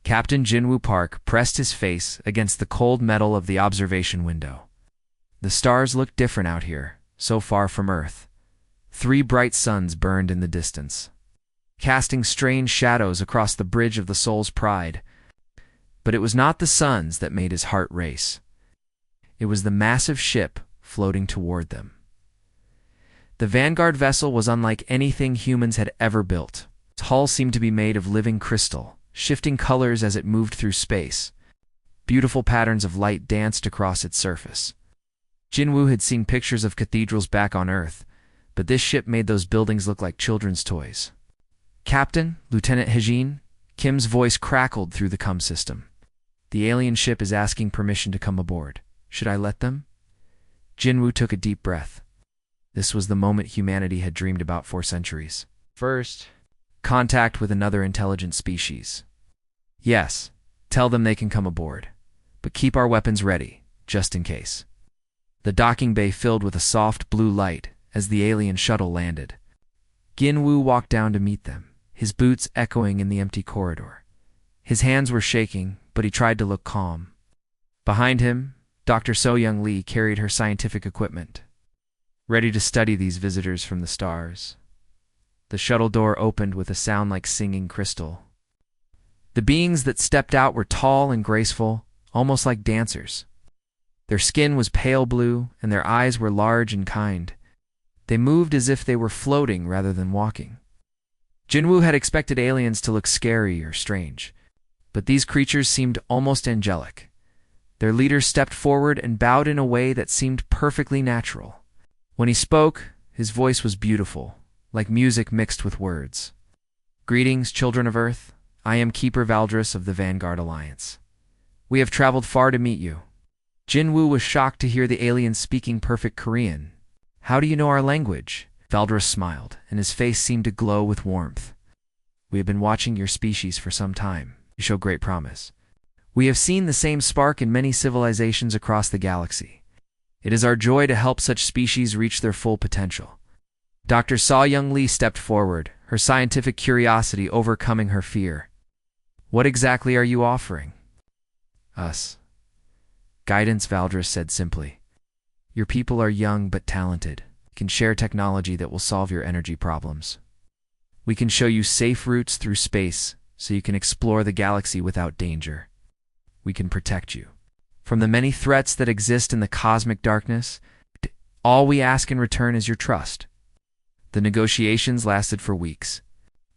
Captain Jinwoo Park pressed his face against the cold metal of the observation window. The stars looked different out here, so far from Earth. 3 bright suns burned in the distance, casting strange shadows across the bridge of the soul's pride. But it was not the suns that made his heart race. It was the massive ship floating toward them. The Vanguard vessel was unlike anything humans had ever built. Its hull seemed to be made of living crystal, shifting colors as it moved through space. Beautiful patterns of light danced across its surface. Jinwoo had seen pictures of cathedrals back on Earth, but this ship made those buildings look like children's toys. "Captain, Lieutenant Hejin," Kim's voice crackled through the comm system. "The alien ship is asking permission to come aboard. Should I let them?" Jinwoo took a deep breath. This was the moment humanity had dreamed about for centuries. First, contact with another intelligent species. "Yes, tell them they can come aboard. But keep our weapons ready, just in case." The docking bay filled with a soft blue light as the alien shuttle landed. Jinwoo walked down to meet them, his boots echoing in the empty corridor. His hands were shaking, but he tried to look calm. Behind him, Dr. So-Young Lee carried her scientific equipment, ready to study these visitors from the stars. The shuttle door opened with a sound like singing crystal. The beings that stepped out were tall and graceful, almost like dancers. Their skin was pale blue, and their eyes were large and kind. They moved as if they were floating rather than walking. Jinwoo had expected aliens to look scary or strange, but these creatures seemed almost angelic. Their leader stepped forward and bowed in a way that seemed perfectly natural. When he spoke, his voice was beautiful, like music mixed with words. "Greetings, children of Earth. I am Keeper Valdris of the Vanguard Alliance. We have traveled far to meet you." Jinwoo was shocked to hear the alien speaking perfect Korean. "How do you know our language?" Valdris smiled, and his face seemed to glow with warmth. "We have been watching your species for some time. You show great promise. We have seen the same spark in many civilizations across the galaxy. It is our joy to help such species reach their full potential." Dr. So-Young Lee stepped forward, her scientific curiosity overcoming her fear. "What exactly are you offering?" "Us. Guidance," Valdris said simply. "Your people are young but talented, can share technology that will solve your energy problems. We can show you safe routes through space so you can explore the galaxy without danger. We can protect you from the many threats that exist in the cosmic darkness. All we ask in return is your trust." The negotiations lasted for weeks.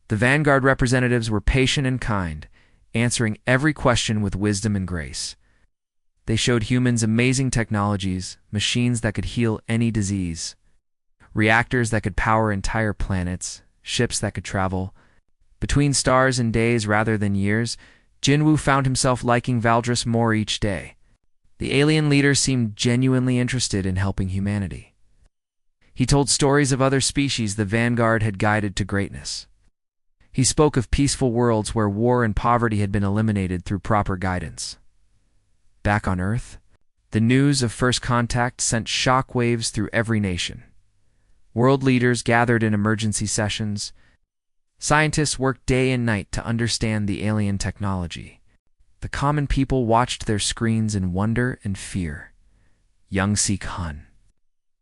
The Vanguard representatives were patient and kind, answering every question with wisdom and grace. They showed humans amazing technologies, machines that could heal any disease, reactors that could power entire planets, ships that could travel between stars in days rather than years. Jinwoo found himself liking Valdris more each day. The alien leader seemed genuinely interested in helping humanity. He told stories of other species the Vanguard had guided to greatness. He spoke of peaceful worlds where war and poverty had been eliminated through proper guidance. Back on Earth, the news of first contact sent shockwaves through every nation. World leaders gathered in emergency sessions. Scientists worked day and night to understand the alien technology. The common people watched their screens in wonder and fear. Young Sik Hun,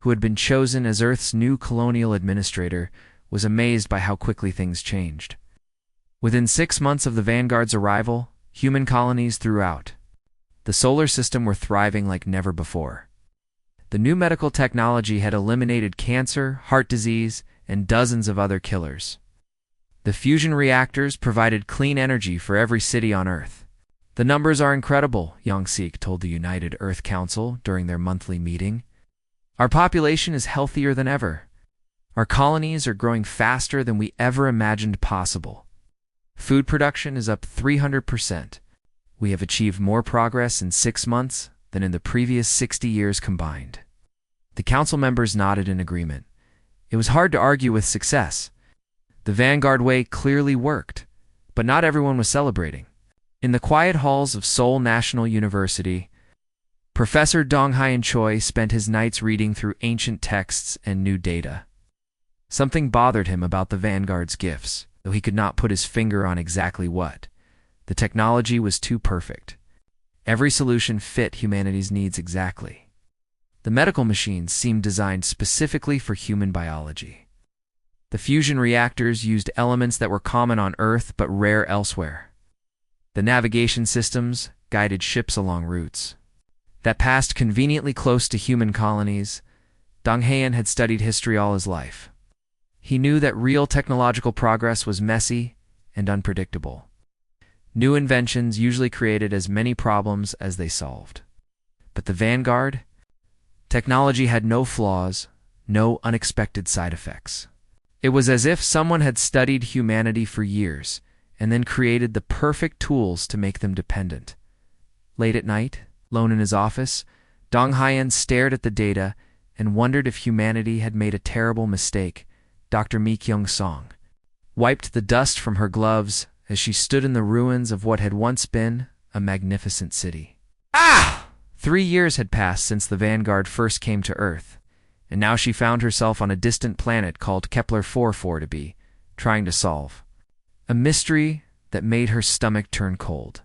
who had been chosen as Earth's new colonial administrator, was amazed by how quickly things changed. Within 6 months of the Vanguard's arrival, human colonies throughout the solar system were thriving like never before. The new medical technology had eliminated cancer, heart disease, and dozens of other killers. The fusion reactors provided clean energy for every city on Earth. "The numbers are incredible," Young-sik told the United Earth Council during their monthly meeting. "Our population is healthier than ever. Our colonies are growing faster than we ever imagined possible. Food production is up 300%. We have achieved more progress in 6 months than in the previous 60 years combined." The council members nodded in agreement. It was hard to argue with success. The Vanguard way clearly worked, but not everyone was celebrating. In the quiet halls of Seoul National University, Professor Dong-Hyun Choi spent his nights reading through ancient texts and new data. Something bothered him about the Vanguard's gifts, though he could not put his finger on exactly what. The technology was too perfect. Every solution fit humanity's needs exactly. The medical machines seemed designed specifically for human biology. The fusion reactors used elements that were common on Earth but rare elsewhere. The navigation systems guided ships along routes that passed conveniently close to human colonies. Dong Hayan had studied history all his life. He knew that real technological progress was messy and unpredictable. New inventions usually created as many problems as they solved. But the Vanguard? Technology had no flaws, no unexpected side effects. It was as if someone had studied humanity for years and then created the perfect tools to make them dependent. Late at night, alone in his office, Dong Hayan stared at the data and wondered if humanity had made a terrible mistake. Dr. Mi Kyung-song wiped the dust from her gloves as she stood in the ruins of what had once been a magnificent city. 3 years had passed since the Vanguard first came to Earth, and now she found herself on a distant planet called Kepler 44b, trying to solve a mystery that made her stomach turn cold.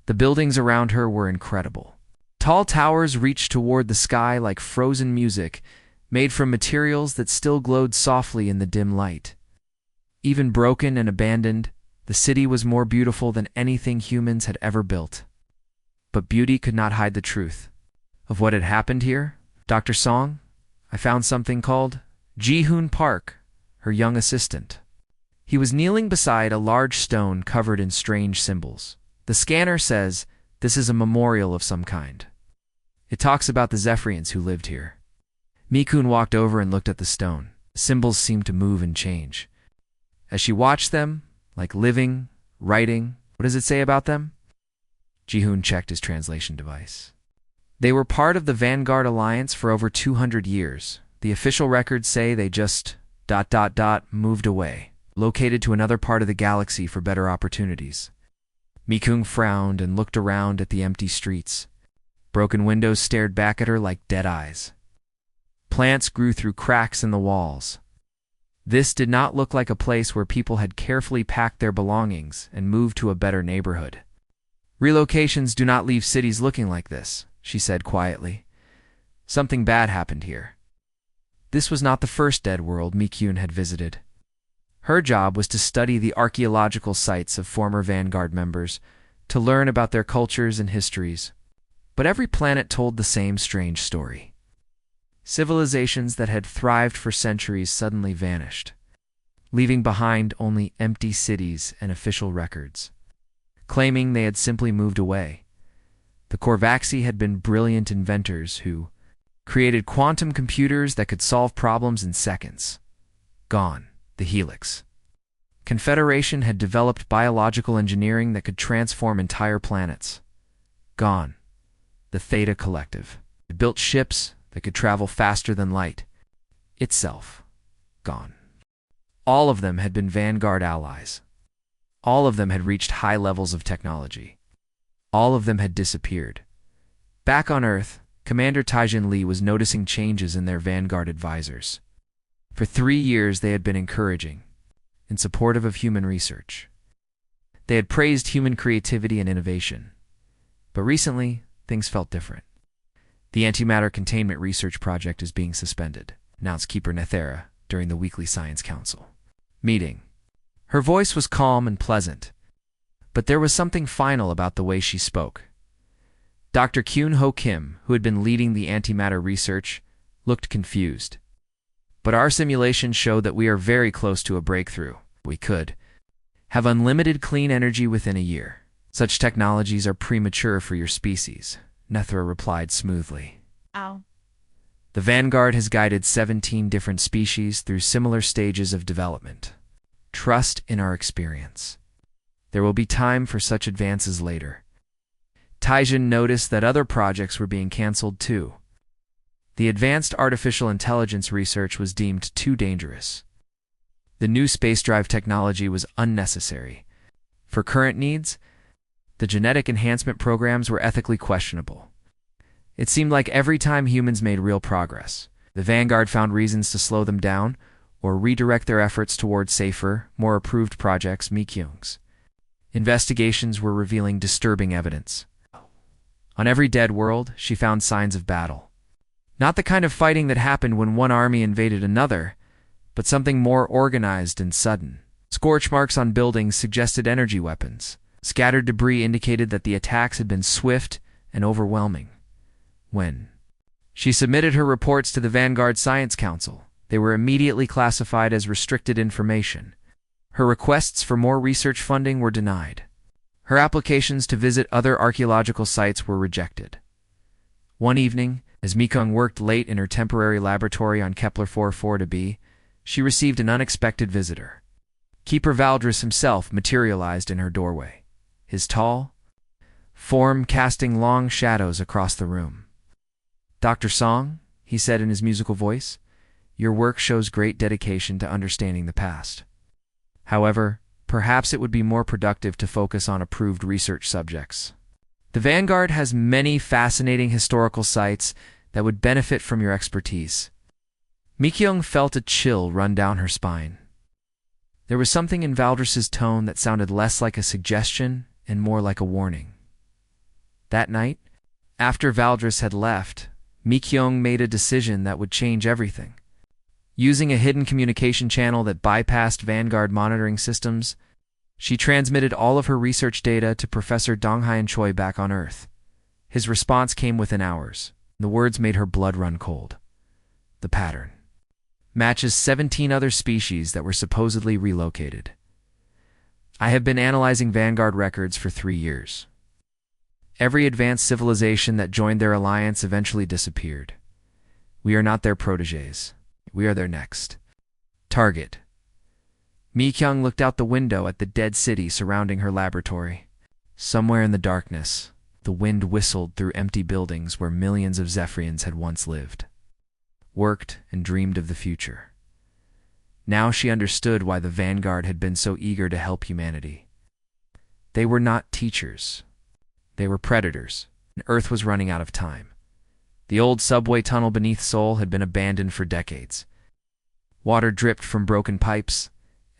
The buildings around her were incredible. Tall towers reached toward the sky like frozen music, made from materials that still glowed softly in the dim light. Even broken and abandoned, the city was more beautiful than anything humans had ever built. But beauty could not hide the truth of what had happened here. Dr. Song, I found something called Ji-hoon Park, her young assistant. He was kneeling beside a large stone covered in strange symbols. The scanner says this is a memorial of some kind. It talks about the Zephyrians who lived here. Mi-kun walked over and looked at the stone. The symbols seemed to move and change. As she watched them, like living, writing, what does it say about them? Ji-hoon checked his translation device. They were part of the Vanguard Alliance for over 200 years. The official records say they just ... moved away, located to another part of the galaxy for better opportunities. Mi-kun frowned and looked around at the empty streets. Broken windows stared back at her like dead eyes. Plants grew through cracks in the walls. This did not look like a place where people had carefully packed their belongings and moved to a better neighborhood. Relocations do not leave cities looking like this, she said quietly. Something bad happened here. This was not the first dead world Mi-kun had visited. Her job was to study the archaeological sites of former Vanguard members, to learn about their cultures and histories. But every planet told the same strange story. Civilizations that had thrived for centuries suddenly vanished, leaving behind only empty cities and official records, claiming they had simply moved away. The Korvaxi had been brilliant inventors who created quantum computers that could solve problems in seconds. Gone. The Helix. Confederation had developed biological engineering that could transform entire planets. Gone. The Theta Collective. It built ships that could travel faster than light. Itself. Gone. All of them had been Vanguard allies. All of them had reached high levels of technology. All of them had disappeared. Back on Earth, Commander Taijin Lee was noticing changes in their Vanguard advisors. For 3 years they had been encouraging and supportive of human research. They had praised human creativity and innovation. But recently, things felt different. The antimatter containment research project is being suspended, announced Keeper Nethera during the weekly Science Council meeting. Her voice was calm and pleasant, but there was something final about the way she spoke. Dr. Kyun-ho Kim, who had been leading the antimatter research, looked confused. But our simulations show that we are very close to a breakthrough. We could have unlimited clean energy within a year. Such technologies are premature for your species, Nethra replied smoothly. Ow. The Vanguard has guided 17 different species through similar stages of development. Trust in our experience. There will be time for such advances later. Taijin noticed that other projects were being canceled too. The advanced artificial intelligence research was deemed too dangerous. The new space drive technology was unnecessary. For current needs, the genetic enhancement programs were ethically questionable. It seemed like every time humans made real progress, the Vanguard found reasons to slow them down or redirect their efforts towards safer, more approved projects. Mi-kyung's Investigations were revealing disturbing evidence. On every dead world, she found signs of battle. Not the kind of fighting that happened when one army invaded another, but something more organized and sudden. Scorch marks on buildings suggested energy weapons. Scattered debris indicated that the attacks had been swift and overwhelming. When she submitted her reports to the Vanguard Science Council, they were immediately classified as restricted information. Her requests for more research funding were denied. Her applications to visit other archaeological sites were rejected. One evening, as Mikung worked late in her temporary laboratory on Kepler 440b, she received an unexpected visitor. Keeper Valdris himself materialized in her doorway, his tall form casting long shadows across the room. "Dr. Song," he said in his musical voice, "your work shows great dedication to understanding the past. However, perhaps it would be more productive to focus on approved research subjects. The Vanguard has many fascinating historical sites that would benefit from your expertise." Mikyung felt a chill run down her spine. There was something in Valdris's tone that sounded less like a suggestion and more like a warning. That night, after Valdris had left, Mikyung made a decision that would change everything. Using a hidden communication channel that bypassed Vanguard monitoring systems, she transmitted all of her research data to Professor Donghayan Choi back on Earth. His response came within hours. The words made her blood run cold. "The pattern matches 17 other species that were supposedly relocated. I have been analyzing Vanguard records for 3 years. Every advanced civilization that joined their alliance eventually disappeared. We are not their protégés. We are their next target." Mi Kyung looked out the window at the dead city surrounding her laboratory. Somewhere in the darkness, the wind whistled through empty buildings where millions of Zephyrians had once lived, worked, and dreamed of the future. Now she understood why the Vanguard had been so eager to help humanity. They were not teachers. They were predators, and Earth was running out of time. The old subway tunnel beneath Seoul had been abandoned for decades. Water dripped from broken pipes,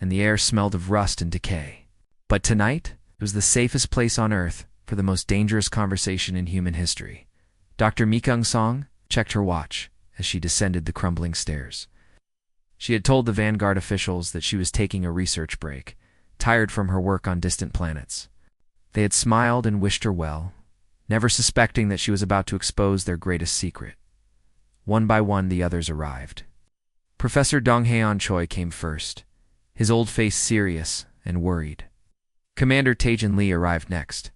and the air smelled of rust and decay. But tonight, it was the safest place on Earth for the most dangerous conversation in human history. Dr. Mikung Song checked her watch as she descended the crumbling stairs. She had told the Vanguard officials that she was taking a research break, tired from her work on distant planets. They had smiled and wished her well, never suspecting that she was about to expose their greatest secret. One by one, the others arrived. Professor Donghayan Choi came first, his old face serious and worried. Commander Taejin Lee arrived next,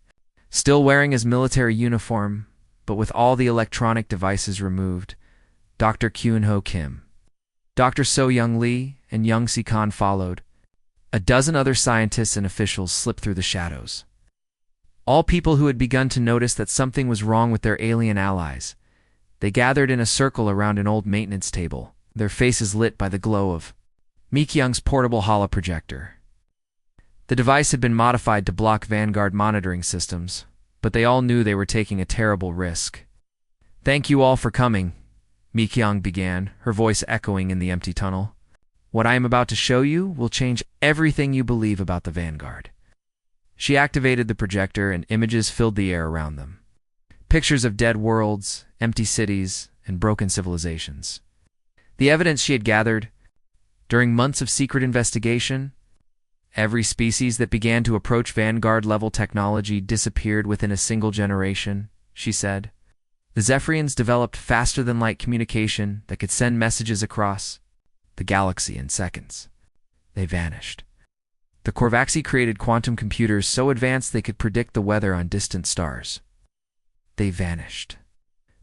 still wearing his military uniform, but with all the electronic devices removed. Dr. Kyun-ho Kim, Dr. So-young Lee, and Young Si-kan followed. A dozen other scientists and officials slipped through the shadows. All people who had begun to notice that something was wrong with their alien allies. They gathered in a circle around an old maintenance table, their faces lit by the glow of Mikyung's portable holoprojector. The device had been modified to block Vanguard monitoring systems, but they all knew they were taking a terrible risk. "Thank you all for coming," Mikyung began, her voice echoing in the empty tunnel. "What I am about to show you will change everything you believe about the Vanguard." She activated the projector and images filled the air around them. Pictures of dead worlds, empty cities, and broken civilizations. The evidence she had gathered during months of secret investigation. Every species that began to approach Vanguard-level technology disappeared within a single generation, she said. The Zephyrians developed faster-than-light communication that could send messages across the galaxy in seconds. They vanished. The Korvaxi created quantum computers so advanced they could predict the weather on distant stars. They vanished.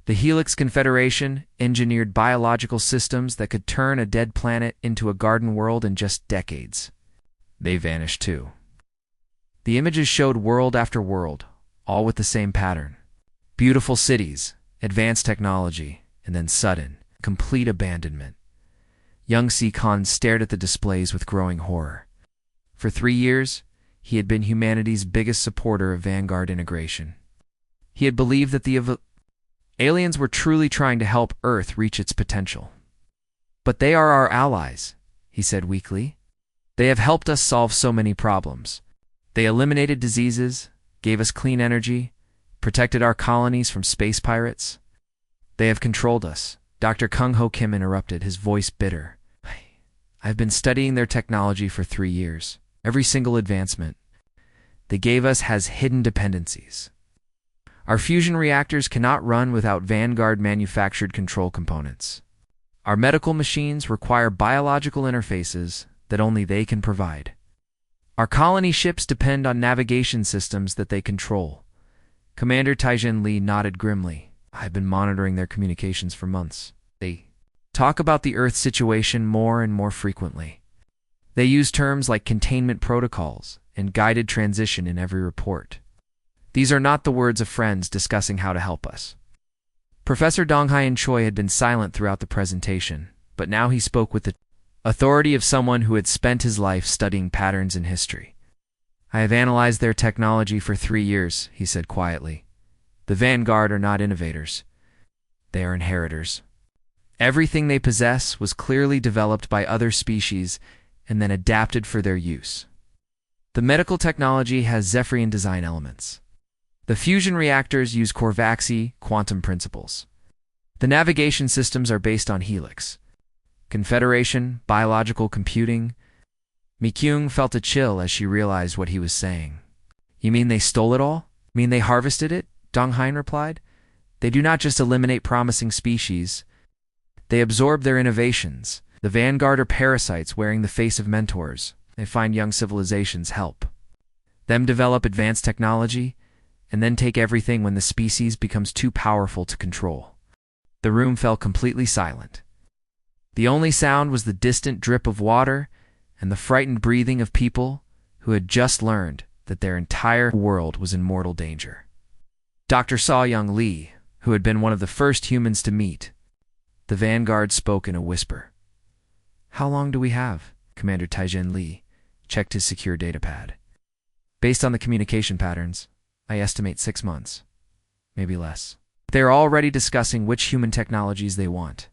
The Helix Confederation engineered biological systems that could turn a dead planet into a garden world in just decades. They vanished too. The images showed world after world, all with the same pattern. Beautiful cities, advanced technology, and then sudden, complete abandonment. Young Si-kan stared at the displays with growing horror. For 3 years, he had been humanity's biggest supporter of Vanguard integration. He had believed that the aliens were truly trying to help Earth reach its potential. "But they are our allies," he said weakly. "They have helped us solve so many problems. They eliminated diseases, gave us clean energy, protected our colonies from space pirates. They have controlled us. Dr. Kung Ho Kim interrupted, his voice bitter. I've been studying their technology for 3 years. Every single advancement they gave us has hidden dependencies. Our fusion reactors cannot run without Vanguard manufactured control components. Our medical machines require biological interfaces that only they can provide. Our colony ships depend on navigation systems that they control. Commander Taijin Li nodded grimly. I've been monitoring their communications for months. They talk about the Earth situation more and more frequently. They use terms like containment protocols and guided transition in every report. These are not the words of friends discussing how to help us. Professor Donghayan Choi had been silent throughout the presentation, but now he spoke with the authority of someone who had spent his life studying patterns in history. I have analyzed their technology for 3 years, he said quietly. The Vanguard are not innovators. They are inheritors. Everything they possess was clearly developed by other species and then adapted for their use. The medical technology has Zephyrian design elements. The fusion reactors use Korvaxi quantum principles. The navigation systems are based on Helix. Confederation, biological computing. Mi Kyung felt a chill as she realized what he was saying. You mean they stole it all? Mean they harvested it? Dong Hein replied. They do not just eliminate promising species. They absorb their innovations. The Vanguard are parasites wearing the face of mentors. They find young civilizations help them develop advanced technology, and then take everything when the species becomes too powerful to control. The room fell completely silent. The only sound was the distant drip of water and the frightened breathing of people who had just learned that their entire world was in mortal danger. Dr. Saw-Young Lee, who had been one of the first humans to meet the Vanguard, spoke in a whisper. How long do we have? Commander Taijin Li checked his secure datapad. Based on the communication patterns, I estimate 6 months, maybe less. They are already discussing which human technologies they want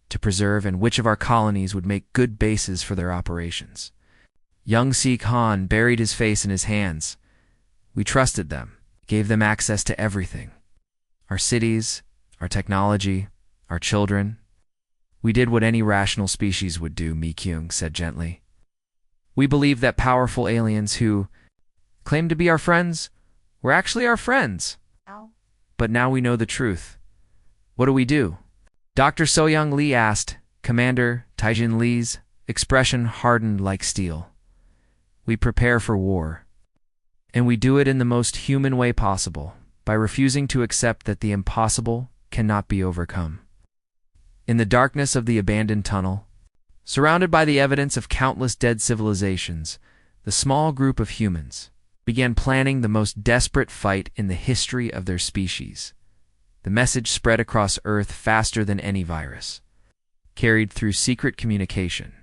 to preserve and which of our colonies would make good bases for their operations. Young Sik Han buried his face in his hands. We trusted them, gave them access to everything. Our cities, our technology, our children. We did what any rational species would do, Mi Kyung said gently. We believed that powerful aliens who claimed to be our friends were actually our friends. Ow. But now we know the truth. What do we do? Dr. So-Young Lee asked. Commander Taijin Li's expression hardened like steel. We prepare for war. And we do it in the most human way possible, by refusing to accept that the impossible cannot be overcome. In the darkness of the abandoned tunnel, surrounded by the evidence of countless dead civilizations, the small group of humans began planning the most desperate fight in the history of their species. The message spread across Earth faster than any virus, carried through secret communication,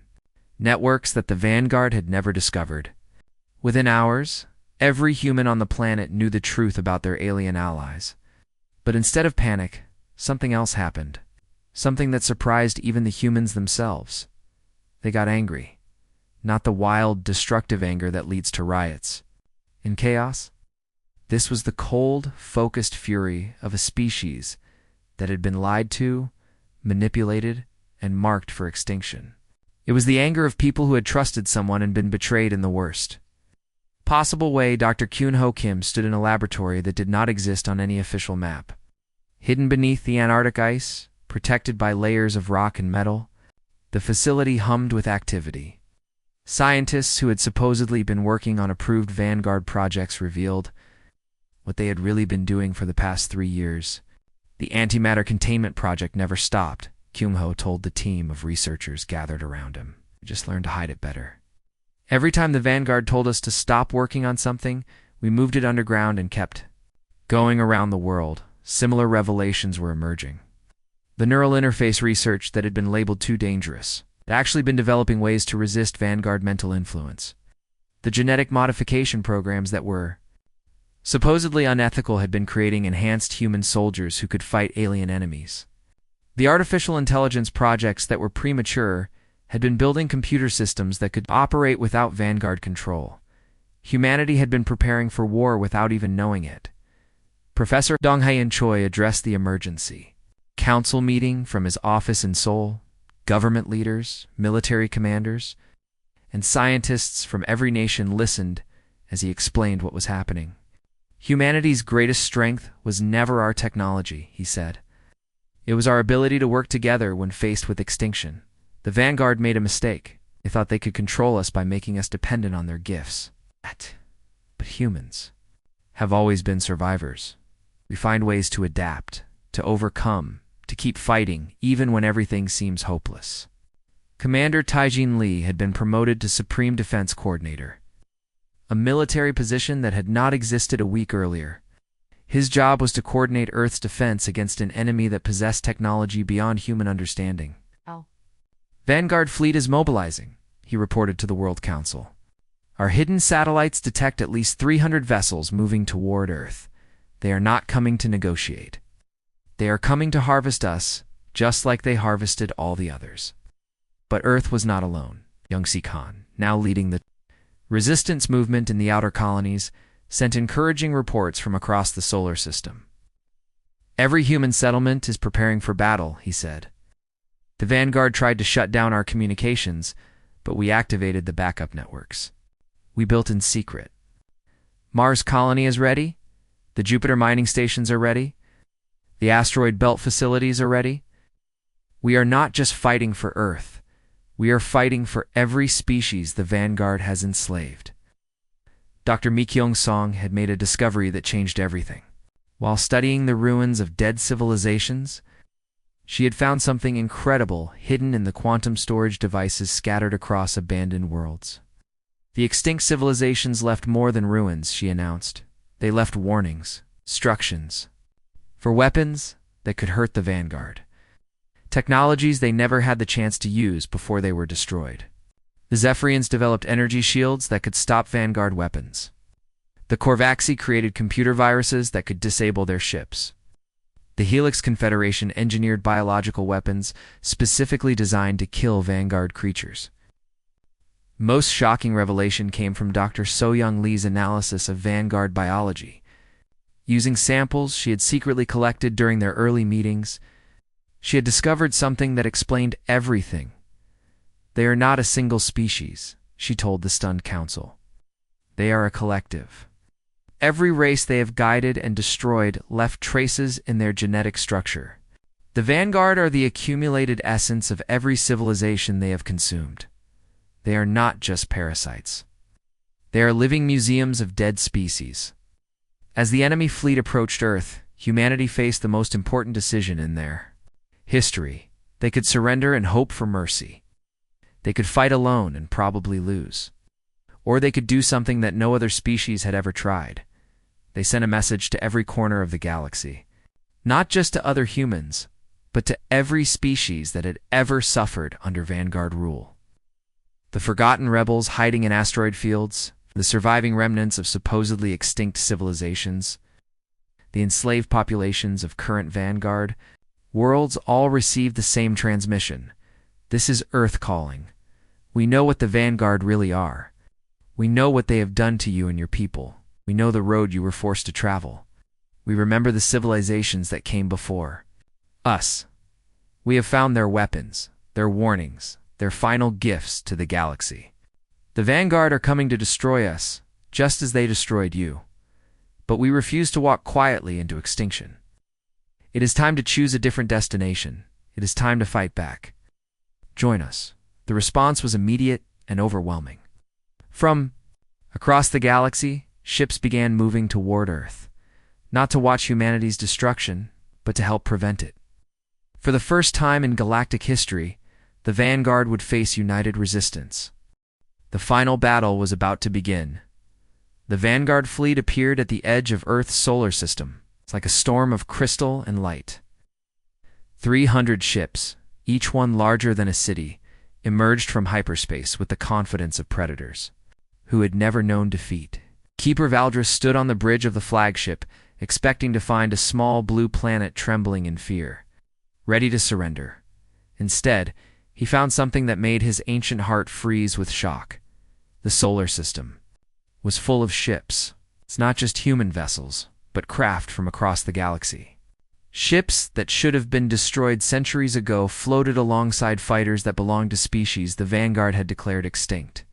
networks that the Vanguard had never discovered. Within hours, every human on the planet knew the truth about their alien allies. But instead of panic, something else happened, something that surprised even the humans themselves. They got angry, not the wild, destructive anger that leads to riots and chaos. This was the cold, focused fury of a species that had been lied to, manipulated, and marked for extinction. It was the anger of people who had trusted someone and been betrayed in the worst possible way. Dr. Kyun Ho Kim stood in a laboratory that did not exist on any official map. Hidden beneath the Antarctic ice, protected by layers of rock and metal, the facility hummed with activity. Scientists who had supposedly been working on approved Vanguard projects revealed what they had really been doing for the past 3 years. The antimatter containment project never stopped, Kyung Ho told the team of researchers gathered around him. We just learned to hide it better. Every time the Vanguard told us to stop working on something, we moved it underground and kept going around the world. Similar revelations were emerging. The neural interface research that had been labeled too dangerous had actually been developing ways to resist Vanguard mental influence. The genetic modification programs that were supposedly unethical had been creating enhanced human soldiers who could fight alien enemies. The artificial intelligence projects that were premature had been building computer systems that could operate without Vanguard control. Humanity had been preparing for war without even knowing it. Professor Donghae Choi addressed the emergency council meeting from his office in Seoul. Government leaders, military commanders, and scientists from every nation listened as he explained what was happening. Humanity's greatest strength was never our technology, he said. It was our ability to work together when faced with extinction. The Vanguard made a mistake. They thought they could control us by making us dependent on their gifts. But humans have always been survivors. We find ways to adapt, to overcome, to keep fighting, even when everything seems hopeless. Commander Taijin Lee had been promoted to Supreme Defense Coordinator, a military position that had not existed a week earlier. His job was to coordinate Earth's defense against an enemy that possessed technology beyond human understanding. Vanguard fleet is mobilizing, he reported to the World Council. Our hidden satellites detect at least 300 vessels moving toward Earth. They are not coming to negotiate. They are coming to harvest us, just like they harvested all the others. But Earth was not alone. Young Si Khan, now leading the resistance movement in the outer colonies, sent encouraging reports from across the solar system. Every human settlement is preparing for battle, he said. The Vanguard tried to shut down our communications, but we activated the backup networks. We built in secret. Mars colony is ready. The Jupiter mining stations are ready. The asteroid belt facilities are ready. We are not just fighting for Earth. We are fighting for every species the Vanguard has enslaved. Dr. Mi Kyung-song had made a discovery that changed everything. While studying the ruins of dead civilizations, she had found something incredible hidden in the quantum storage devices scattered across abandoned worlds. The extinct civilizations left more than ruins, she announced. They left warnings, instructions, for weapons that could hurt the Vanguard. Technologies they never had the chance to use before they were destroyed. The Zephyrians developed energy shields that could stop Vanguard weapons. The Korvaxi created computer viruses that could disable their ships. The Helix Confederation engineered biological weapons specifically designed to kill Vanguard creatures. Most shocking revelation came from Dr. So-Young Lee's analysis of Vanguard biology. Using samples she had secretly collected during their early meetings, she had discovered something that explained everything. They are not a single species, she told the stunned council. They are a collective. Every race they have guided and destroyed left traces in their genetic structure. The Vanguard are the accumulated essence of every civilization they have consumed. They are not just parasites. They are living museums of dead species. As the enemy fleet approached Earth, humanity faced the most important decision in their history. They could surrender and hope for mercy. They could fight alone and probably lose. Or they could do something that no other species had ever tried. They sent a message to every corner of the galaxy. Not just to other humans, but to every species that had ever suffered under Vanguard rule. The forgotten rebels hiding in asteroid fields, the surviving remnants of supposedly extinct civilizations, the enslaved populations of current Vanguard, worlds all received the same transmission. This is Earth calling. We know what the Vanguard really are. We know what they have done to you and your people. We know the road you were forced to travel. We remember the civilizations that came before us. We have found their weapons, their warnings, their final gifts to the galaxy. The Vanguard are coming to destroy us, just as they destroyed you. But we refuse to walk quietly into extinction. It is time to choose a different destination. It is time to fight back. Join us. The response was immediate and overwhelming. From across the galaxy, ships began moving toward Earth, not to watch humanity's destruction, but to help prevent it. For the first time in galactic history, the Vanguard would face united resistance. The final battle was about to begin. The Vanguard fleet appeared at the edge of Earth's solar system. It's like a storm of crystal and light. 300 ships, each one larger than a city, emerged from hyperspace with the confidence of predators who had never known defeat. Keeper Valdris stood on the bridge of the flagship, expecting to find a small blue planet trembling in fear, ready to surrender. Instead, he found something that made his ancient heart freeze with shock. The solar system was full of ships. It's not just human vessels, but craft from across the galaxy. Ships that should have been destroyed centuries ago floated alongside fighters that belonged to species the Vanguard had declared extinct.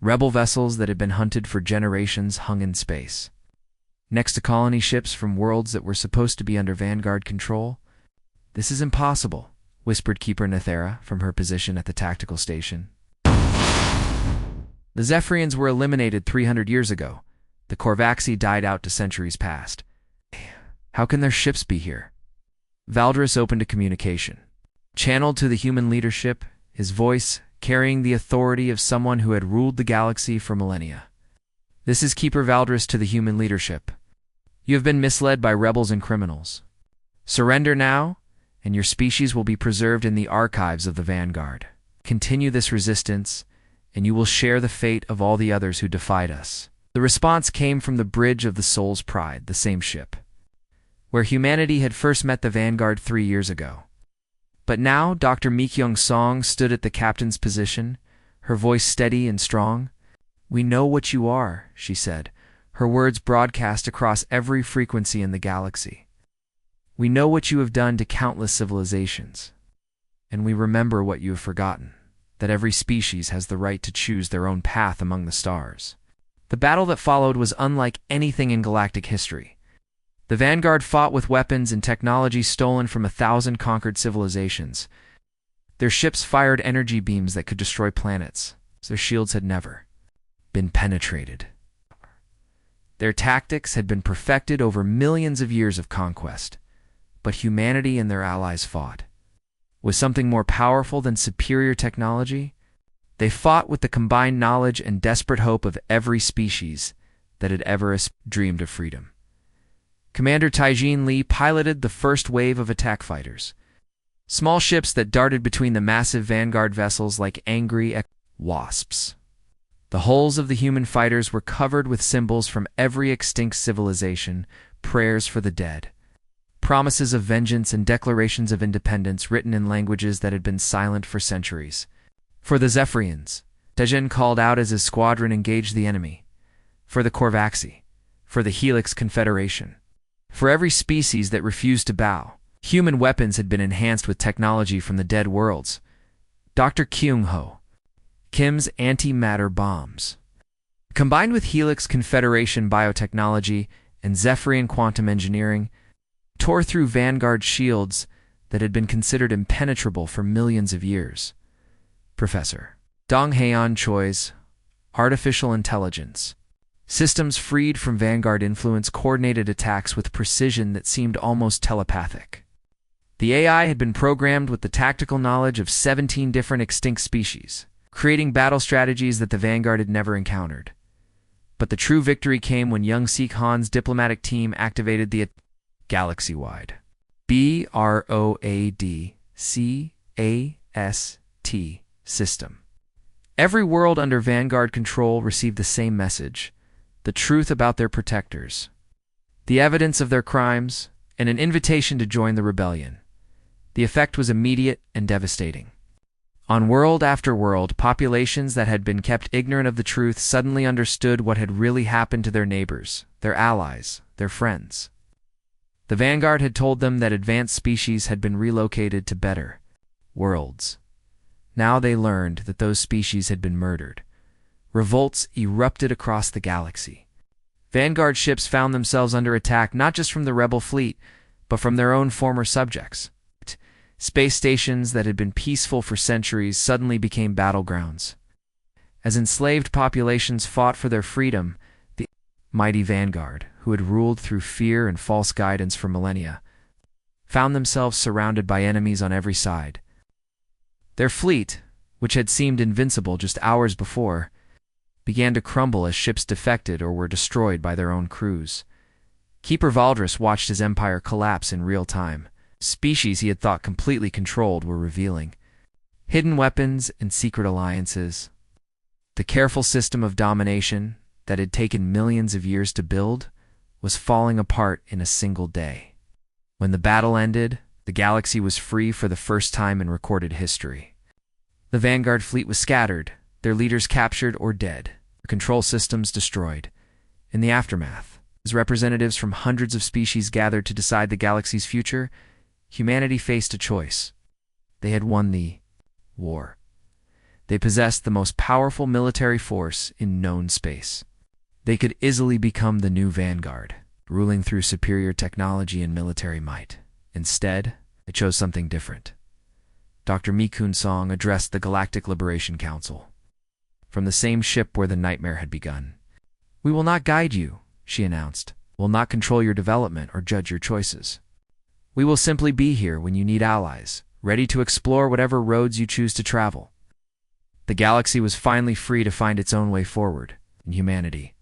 Rebel vessels that had been hunted for generations hung in space, next to colony ships from worlds that were supposed to be under Vanguard control. "This is impossible," whispered Keeper Nethera from her position at the tactical station. The Zephyrians were eliminated 300 years ago. The Korvaxi died out to centuries past. How can their ships be here? Valdris opened a communication. Channeled to the human leadership, his voice carrying the authority of someone who had ruled the galaxy for millennia. "This is Keeper Valdris to the human leadership. You have been misled by rebels and criminals. Surrender now, and your species will be preserved in the archives of the Vanguard. Continue this resistance, and you will share the fate of all the others who defied us." The response came from the Bridge of the Soul's Pride, the same ship, where humanity had first met the Vanguard 3 years ago. But now Dr. Mikyung Song stood at the captain's position, her voice steady and strong. "We know what you are," she said, her words broadcast across every frequency in the galaxy. "We know what you have done to countless civilizations. And we remember what you have forgotten, that every species has the right to choose their own path among the stars." The battle that followed was unlike anything in galactic history. The Vanguard fought with weapons and technology stolen from 1,000 conquered civilizations. Their ships fired energy beams that could destroy planets. Their shields had never been penetrated. Their tactics had been perfected over millions of years of conquest. But humanity and their allies fought with something more powerful than superior technology. They fought with the combined knowledge and desperate hope of every species that had ever dreamed of freedom. Commander Taijin Li piloted the first wave of attack fighters, small ships that darted between the massive Vanguard vessels like angry wasps. The hulls of the human fighters were covered with symbols from every extinct civilization, prayers for the dead, promises of vengeance and declarations of independence written in languages that had been silent for centuries. For the Zephyrians, Taijin called out as his squadron engaged the enemy. For the Korvaxi, for the Helix Confederation, for every species that refused to bow. Human weapons had been enhanced with technology from the dead worlds. Dr. Kyung-ho, Kim's antimatter bombs, combined with Helix Confederation biotechnology and Zephyrian quantum engineering, tore through Vanguard shields that had been considered impenetrable for millions of years. Professor Dong Heian Choi's artificial intelligence systems freed from Vanguard influence coordinated attacks with precision that seemed almost telepathic. The AI had been programmed with the tactical knowledge of 17 different extinct species, creating battle strategies that the Vanguard had never encountered. But the true victory came when Young Sik Han's diplomatic team activated the galaxy-wide BROADCAST system. Every world under Vanguard control received the same message: the truth about their protectors, the evidence of their crimes, and an invitation to join the rebellion. The effect was immediate and devastating. On world after world, populations that had been kept ignorant of the truth suddenly understood what had really happened to their neighbors, their allies, their friends. The Vanguard had told them that advanced species had been relocated to better worlds. Now they learned that those species had been murdered. Revolts erupted across the galaxy. Vanguard ships found themselves under attack not just from the rebel fleet, but from their own former subjects. Space stations that had been peaceful for centuries suddenly became battlegrounds. As enslaved populations fought for their freedom, the mighty Vanguard, who had ruled through fear and false guidance for millennia, found themselves surrounded by enemies on every side. Their fleet, which had seemed invincible just hours before, began to crumble as ships defected or were destroyed by their own crews. Keeper Valdris watched his empire collapse in real time. Species he had thought completely controlled were revealing hidden weapons and secret alliances. The careful system of domination that had taken millions of years to build was falling apart in a single day. When the battle ended, the galaxy was free for the first time in recorded history. The Vanguard fleet was scattered, their leaders captured or dead. control systems destroyed. In the aftermath, as representatives from hundreds of species gathered to decide the galaxy's future, humanity faced a choice. They had won the war. They possessed the most powerful military force in known space. They could easily become the new vanguard, ruling through superior technology and military might. Instead, they chose something different. Dr. Mikun Song addressed the Galactic Liberation Council. From the same ship where the nightmare had begun. "We will not guide you," she announced. "We will not control your development or judge your choices. We will simply be here when you need allies, ready to explore whatever roads you choose to travel." The galaxy was finally free to find its own way forward, and humanity,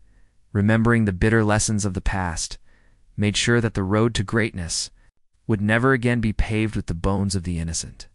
remembering the bitter lessons of the past, made sure that the road to greatness would never again be paved with the bones of the innocent.